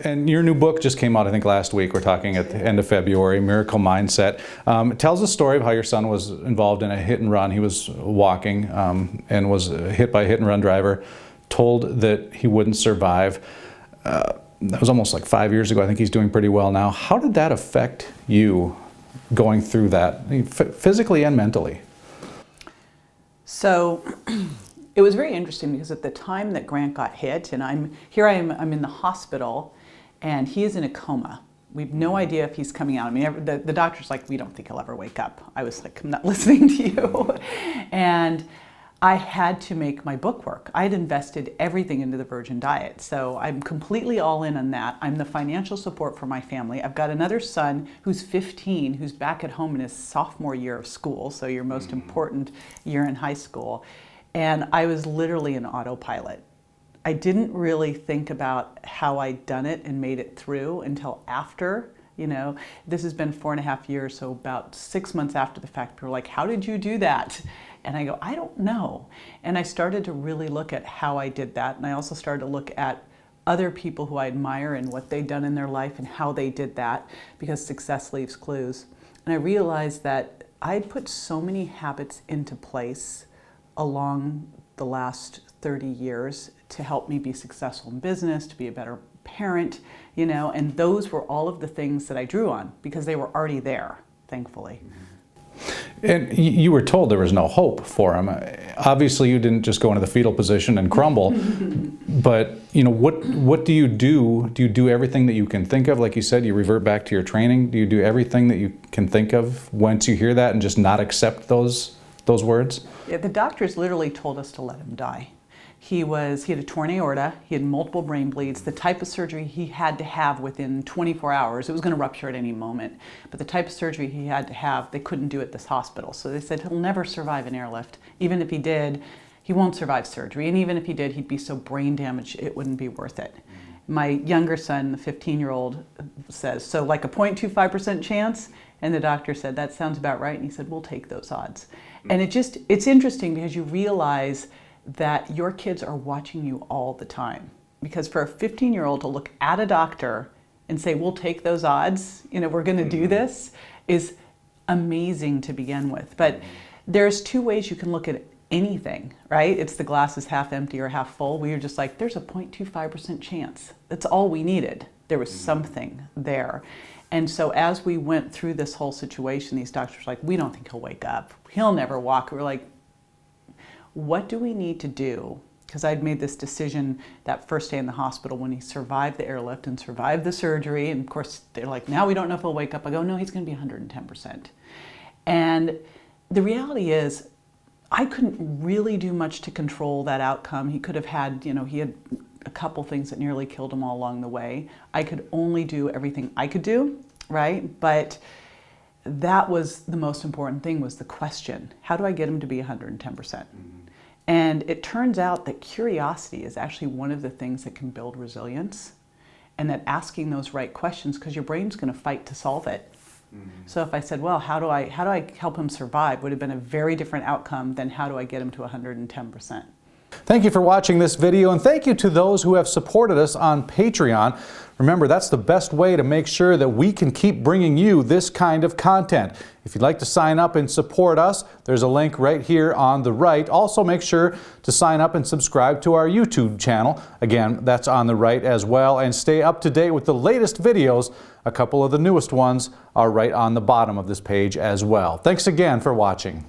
And your new book just came out, I think, last week. We're talking at the end of February, Miracle Mindset. It tells the story of how your son was involved in a hit and run. He was walking and was hit by a hit and run driver, told that he wouldn't survive. That was almost like 5 years ago. I think he's doing pretty well now. How did that affect you going through that, physically and mentally? So it was very interesting because at the time that Grant got hit, and I'm in the hospital, and he is in a coma. We have no idea if he's coming out. I mean, the doctor's like, we don't think he'll ever wake up. I was like, I'm not listening to you. And I had to make my book work. I had invested everything into the Virgin diet. So I'm completely all in on that. I'm the financial support for my family. I've got another son who's 15, who's back at home in his sophomore year of school, so your most important year in high school. And I was literally an autopilot. I didn't really think about how I'd done it and made it through until after. You know, this has been 4.5 years, so about 6 months after the fact, people were like, how did you do that? And I go, I don't know. And I started to really look at how I did that. And I also started to look at other people who I admire and what they'd done in their life and how they did that, because success leaves clues. And I realized that I'd put so many habits into place along the last 30 years to help me be successful in business, to be a better parent, you know, and those were all of the things that I drew on because they were already there, thankfully. And you were told there was no hope for him. Obviously, you didn't just go into the fetal position and crumble, but you know, what do you do? Do you do everything that you can think of? Like you said, you revert back to your training. Do you do everything that you can think of once you hear that and just not accept those words? Yeah, the doctors literally told us to let him die. He had a torn aorta, he had multiple brain bleeds, the type of surgery he had to have within 24 hours, it was going to rupture at any moment, but the type of surgery he had to have, they couldn't do at this hospital. So they said he'll never survive an airlift. Even if he did, he won't survive surgery. And even if he did, he'd be so brain damaged, it wouldn't be worth it. My younger son, the 15-year-old, says, so like a 0.25% chance? And the doctor said, that sounds about right. And he said, we'll take those odds. And it's interesting because you realize that your kids are watching you all the time. Because for a 15-year-old to look at a doctor and say, we'll take those odds, you know, we're going to do this, is amazing to begin with. But there's two ways you can look at anything, right? It's the glass is half empty or half full. We were just like, there's a 0.25% chance. That's all we needed. There was something there. And so as we went through this whole situation, these doctors were like, we don't think he'll wake up. He'll never walk. We were like, what do we need to do? Because I'd made this decision that first day in the hospital when he survived the airlift and survived the surgery. And of course, they're like, now we don't know if he'll wake up. I go, no, he's going to be 110%. And the reality is, I couldn't really do much to control that outcome. He could have had, you know, he had a couple things that nearly killed him all along the way. I could only do everything I could do, right? But that was the most important thing, was the question, how do I get him to be 110%? And it turns out that curiosity is actually one of the things that can build resilience, and that asking those right questions, because your brain's going to fight to solve it. So if I said, well, how do I help him survive, would have been a very different outcome than how do I get him to 110%. Thank you for watching this video, and thank you to those who have supported us on Patreon. Remember, that's the best way to make sure that we can keep bringing you this kind of content. If you'd like to sign up and support us, there's a link right here on the right. Also, make sure to sign up and subscribe to our YouTube channel. Again, that's on the right as well. And stay up to date with the latest videos. A couple of the newest ones are right on the bottom of this page as well. Thanks again for watching.